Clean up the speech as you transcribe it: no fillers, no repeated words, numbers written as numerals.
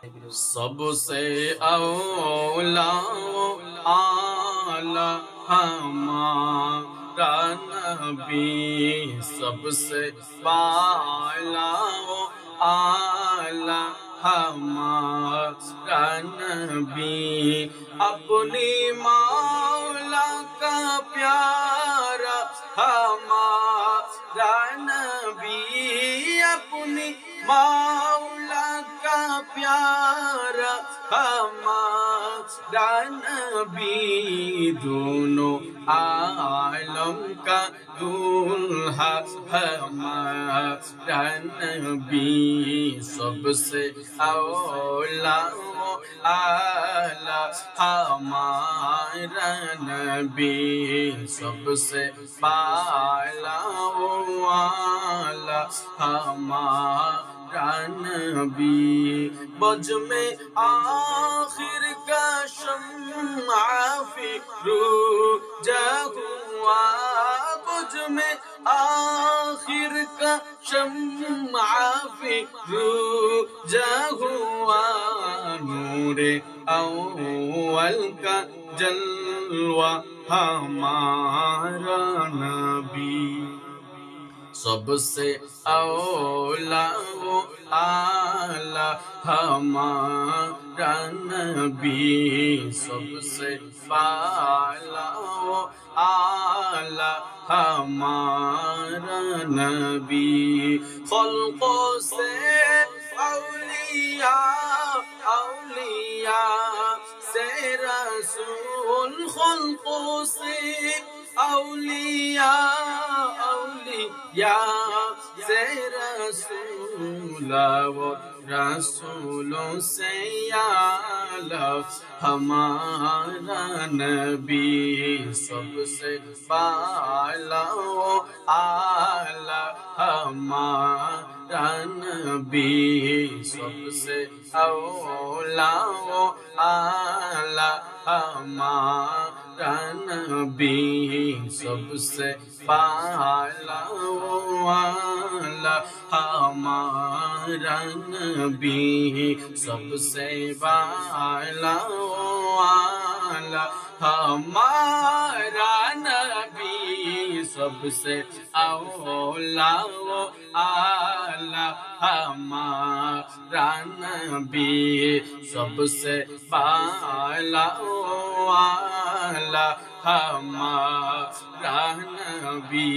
سب سے اولا اعلی ہمارا نبی، سب سے بالا اعلی ہمارا نبی، اپنی مولا کا پیارا ہمارا نبی، اپنی مولا کا پیارا ہمارا نبی، دونوں عالم کا دولہا ہمارا نبی، سب سے اولا اعلی ہمارا نبی، سب سے بالا اعلی ہمارا نبی، بج میں آخر کا شمع فروزہ ہوا، بج میں آخر کا شمع فروزہ ہوا، نور اول کا جلوہ ہمارا نبی، سب سے اولا اعلی ہمارا نبی، سب سے بالا اعلی ہمارا نبی، خلقوں سے اولیاء، اولیاء سے رسول، خلقوں سے اولیاء، اولیاء سے رسول، وہ رسولوں سے اعلی ہمارا نبی، سب سے بالا اعلی ہمارا نبی، سب سے اولا اعلی ہمارا نبی، سب سے بالا اعلی ہمارا نبی، سب سے بالا اعلی ہمارا نبی، سب سے اولا اعلی ہمارا نبی، سب سے بالا اعلی ہمارا نبی۔